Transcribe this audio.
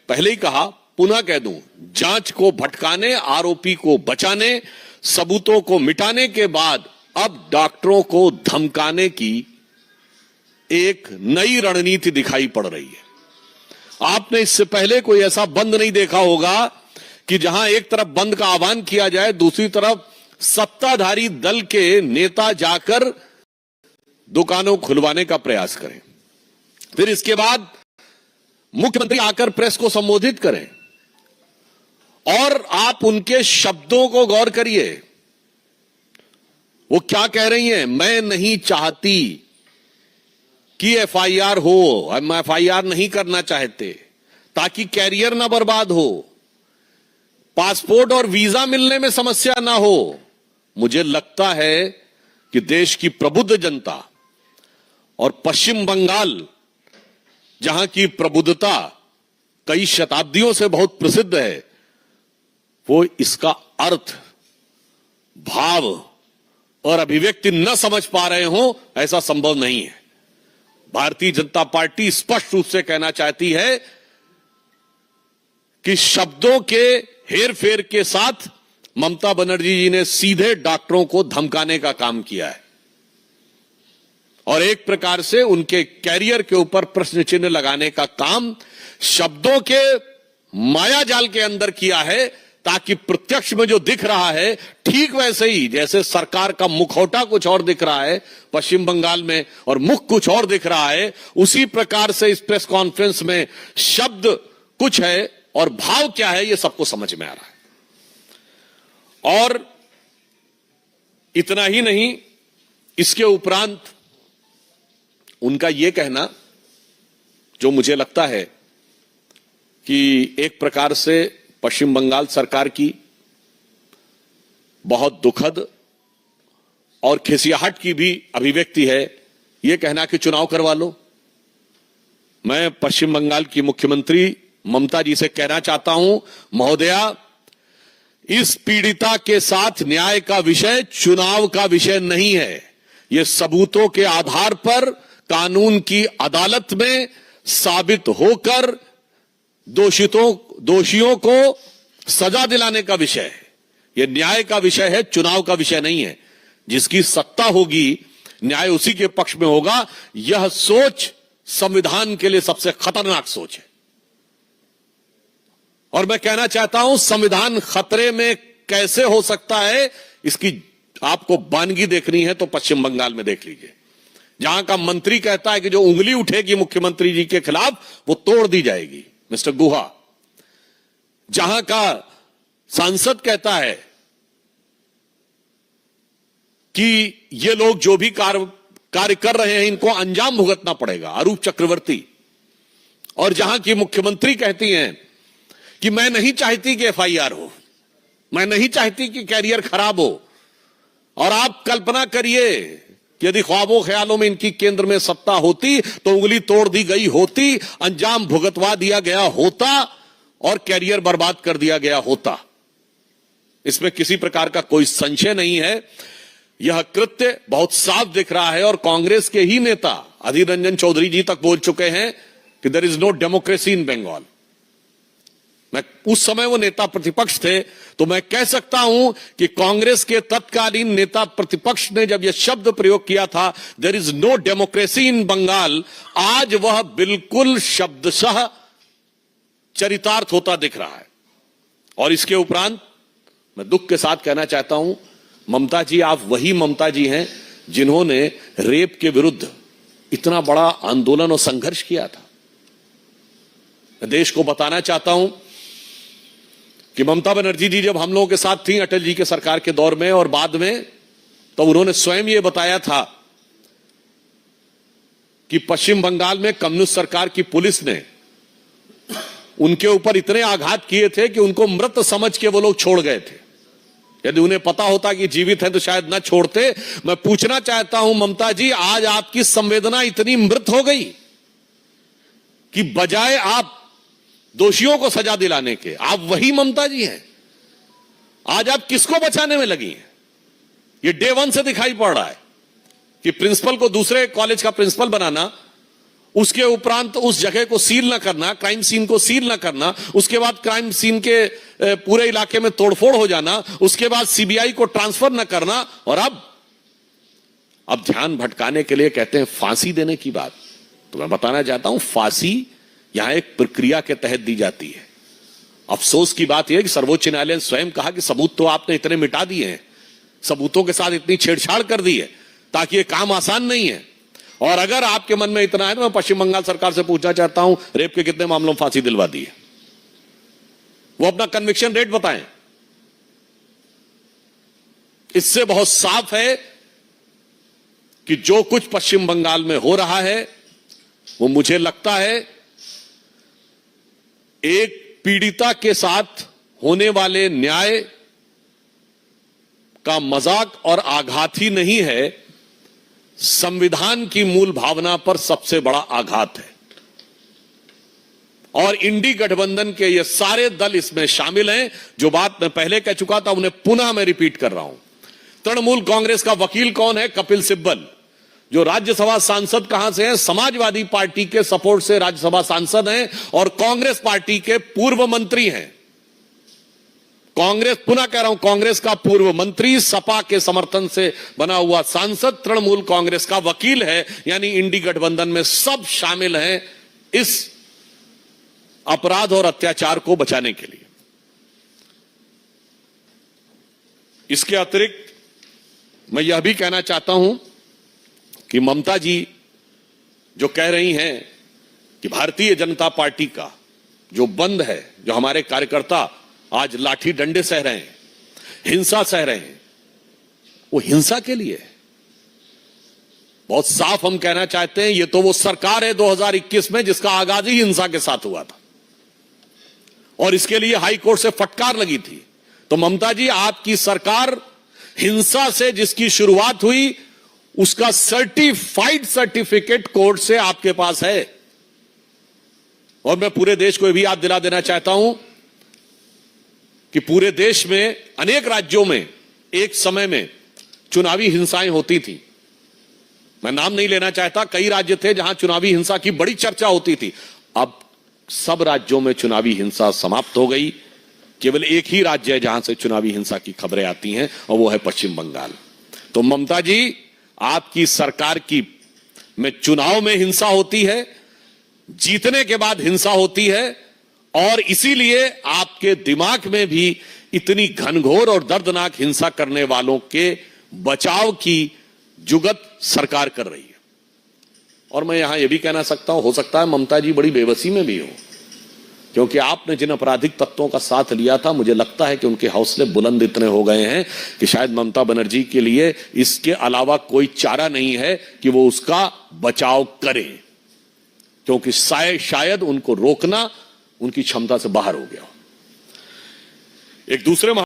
पहले ही कहा, पुनः कह दूं, जांच को भटकाने, आरोपी को बचाने, सबूतों को मिटाने के बाद अब डॉक्टरों को धमकाने की एक नई रणनीति दिखाई पड़ रही है। आपने इससे पहले कोई ऐसा बंद नहीं देखा होगा कि जहां एक तरफ बंद का आह्वान किया जाए, दूसरी तरफ सत्ताधारी दल के नेता जाकर दुकानों खुलवाने का प्रयास करें, फिर इसके बाद मुख्यमंत्री आकर प्रेस को संबोधित करें और आप उनके शब्दों को गौर करिए। वो क्या कह रही हैं? मैं नहीं चाहती कि एफआईआर हो, हम एफआईआर नहीं करना चाहते ताकि कैरियर ना बर्बाद हो, पासपोर्ट और वीजा मिलने में समस्या ना हो। मुझे लगता है कि देश की प्रबुद्ध जनता और पश्चिम बंगाल, जहां की प्रबुद्धता कई शताब्दियों से बहुत प्रसिद्ध है, वो इसका अर्थ, भाव और अभिव्यक्ति न समझ पा रहे हो, ऐसा संभव नहीं है। भारतीय जनता पार्टी स्पष्ट रूप से कहना चाहती है कि शब्दों के हेरफेर के साथ ममता बनर्जी जी ने सीधे डॉक्टरों को धमकाने का काम किया है और एक प्रकार से उनके कैरियर के ऊपर प्रश्न चिन्ह लगाने का काम शब्दों के मायाजाल के अंदर किया है, ताकि प्रत्यक्ष में जो दिख रहा है, ठीक वैसे ही जैसे सरकार का मुखौटा कुछ और दिख रहा है पश्चिम बंगाल में और मुख कुछ और दिख रहा है, उसी प्रकार से इस प्रेस कॉन्फ्रेंस में शब्द कुछ है और भाव क्या है, यह सबको समझ में आ रहा है। और इतना ही नहीं, इसके उपरांत उनका यह कहना, जो मुझे लगता है कि एक प्रकार से पश्चिम बंगाल सरकार की बहुत दुखद और खिसियाहट की भी अभिव्यक्ति है, यह कहना कि चुनाव करवा लो। मैं पश्चिम बंगाल की मुख्यमंत्री ममता जी से कहना चाहता हूं, महोदया, इस पीड़िता के साथ न्याय का विषय चुनाव का विषय नहीं है। यह सबूतों के आधार पर कानून की अदालत में साबित होकर दोषियों को सजा दिलाने का विषय है। यह न्याय का विषय है, चुनाव का विषय नहीं है। जिसकी सत्ता होगी, न्याय उसी के पक्ष में होगा। यह सोच संविधान के लिए सबसे खतरनाक सोच है और मैं कहना चाहता हूं, संविधान खतरे में कैसे हो सकता है, इसकी आपको वानगी देखनी है तो पश्चिम बंगाल में देख लीजिए, जहां का मंत्री कहता है कि जो उंगली उठेगी मुख्यमंत्री जी के खिलाफ वो तोड़ दी जाएगी, मिस्टर गुहा। जहां का सांसद कहता है कि ये लोग जो भी कार्य कर रहे हैं, इनको अंजाम भुगतना पड़ेगा, अरूप चक्रवर्ती। और जहां की मुख्यमंत्री कहती हैं कि मैं नहीं चाहती कि एफआईआर हो, मैं नहीं चाहती कि कैरियर खराब हो। और आप कल्पना करिए कि यदि ख्वाबों ख्यालों में इनकी केंद्र में सत्ता होती तो उंगली तोड़ दी गई होती, अंजाम भुगतवा दिया गया होता और कैरियर बर्बाद कर दिया गया होता। इसमें किसी प्रकार का कोई संशय नहीं है। यह कृत्य बहुत साफ दिख रहा है और कांग्रेस के ही नेता अधीर रंजन चौधरी जी तक बोल चुके हैं कि there is no democracy in Bengal. मैं उस समय वो नेता प्रतिपक्ष थे, तो मैं कह सकता हूं कि कांग्रेस के तत्कालीन नेता प्रतिपक्ष ने जब यह शब्द प्रयोग किया था, there is no democracy in Bengal, आज वह बिल्कुल शब्दशः चरितार्थ होता दिख रहा है। और इसके उपरांत मैं दुख के साथ कहना चाहता हूं, ममता जी, आप वही ममता जी हैं जिन्होंने रेप के विरुद्ध इतना बड़ा आंदोलन और संघर्ष किया था। मैं देश को बताना चाहता हूं कि ममता बनर्जी जी जब हम लोगों के साथ थी अटल जी के सरकार के दौर में और बाद में, तो उन्होंने स्वयं ये बताया था कि पश्चिम बंगाल में कम्युनिस्ट सरकार की पुलिस ने उनके ऊपर इतने आघात किए थे कि उनको मृत समझ के वो लोग छोड़ गए थे। यदि उन्हें पता होता कि जीवित है तो शायद न छोड़ते। मैं पूछना चाहता हूं ममता जी, आज आपकी संवेदना इतनी मृत हो गई कि बजाय आप दोषियों को सजा दिलाने के, आप वही ममता जी हैं। आज आप किसको बचाने में लगी हैं? ये डे वन से दिखाई पड़ रहा है कि प्रिंसिपल को दूसरे कॉलेज का प्रिंसिपल बनाना उसके उपरांत उस जगह को सील ना करना, क्राइम सीन को सील ना करना, उसके बाद क्राइम सीन के पूरे इलाके में तोड़फोड़ हो जाना, उसके बाद सीबीआई को ट्रांसफर ना करना, और अब ध्यान भटकाने के लिए कहते हैं फांसी देने की बात। तो मैं बताना चाहता हूं, फांसी यहां एक प्रक्रिया के तहत दी जाती है। अफसोस की बात यह है कि सर्वोच्च न्यायालय ने स्वयं कहा कि सबूत तो आपने इतने मिटा दिए हैं, सबूतों के साथ इतनी छेड़छाड़ कर दी है ताकि यह काम आसान नहीं है। और अगर आपके मन में इतना है तो मैं पश्चिम बंगाल सरकार से पूछना चाहता हूं, रेप के कितने मामलों में फांसी दिलवा दी है? वो अपना कन्विक्शन रेट बताएं। इससे बहुत साफ है कि जो कुछ पश्चिम बंगाल में हो रहा है वो मुझे लगता है एक पीड़िता के साथ होने वाले न्याय का मजाक और आघात ही नहीं है, संविधान की मूल भावना पर सबसे बड़ा आघात है। और इंडी गठबंधन के ये सारे दल इसमें शामिल हैं। जो बात मैं पहले कह चुका था उन्हें पुनः मैं रिपीट कर रहा हूं। तृणमूल कांग्रेस का वकील कौन है? कपिल सिब्बल, जो राज्यसभा सांसद कहां से हैं? समाजवादी पार्टी के सपोर्ट से राज्यसभा सांसद हैं और कांग्रेस पार्टी के पूर्व मंत्री हैं। कांग्रेस, पुनः कह रहा हूं, कांग्रेस का पूर्व मंत्री, सपा के समर्थन से बना हुआ सांसद, तृणमूल कांग्रेस का वकील है। यानी इंडी गठबंधन में सब शामिल हैं इस अपराध और अत्याचार को बचाने के लिए। इसके अतिरिक्त मैं यह भी कहना चाहता हूं कि ममता जी जो कह रही हैं कि भारतीय जनता पार्टी का जो बंद है, जो हमारे कार्यकर्ता आज लाठी डंडे सह रहे हैं, हिंसा सह रहे हैं, वो हिंसा के लिए है। बहुत साफ हम कहना चाहते हैं, ये तो वो सरकार है 2021 में जिसका आगाज ही हिंसा के साथ हुआ था और इसके लिए हाई कोर्ट से फटकार लगी थी। तो ममता जी, आपकी सरकार हिंसा से जिसकी शुरुआत हुई उसका सर्टिफाइड सर्टिफिकेट कोर्ट से आपके पास है। और मैं पूरे देश को यह भी याद दिला देना चाहता हूं कि पूरे देश में अनेक राज्यों में एक समय में चुनावी हिंसाएं होती थी। मैं नाम नहीं लेना चाहता, कई राज्य थे जहां चुनावी हिंसा की बड़ी चर्चा होती थी। अब सब राज्यों में चुनावी हिंसा समाप्त हो गई। केवल एक ही राज्य है जहां से चुनावी हिंसा की खबरें आती हैं और वो है पश्चिम बंगाल। तो ममता जी, आपकी सरकार की में चुनाव में हिंसा होती है, जीतने के बाद हिंसा होती है, और इसीलिए आपके दिमाग में भी इतनी घनघोर और दर्दनाक हिंसा करने वालों के बचाव की जुगत सरकार कर रही है। और मैं यहां यह भी कहना सकता हूं, हो सकता है ममता जी बड़ी बेबसी में भी हो, क्योंकि आपने जिन आपराधिक तत्वों का साथ लिया था, मुझे लगता है कि उनके हौसले बुलंद इतने हो गए हैं कि शायद ममता बनर्जी के लिए इसके अलावा कोई चारा नहीं है कि वो उसका बचाव करे, क्योंकि शायद उनको रोकना उनकी क्षमता से बाहर हो गया। एक दूसरे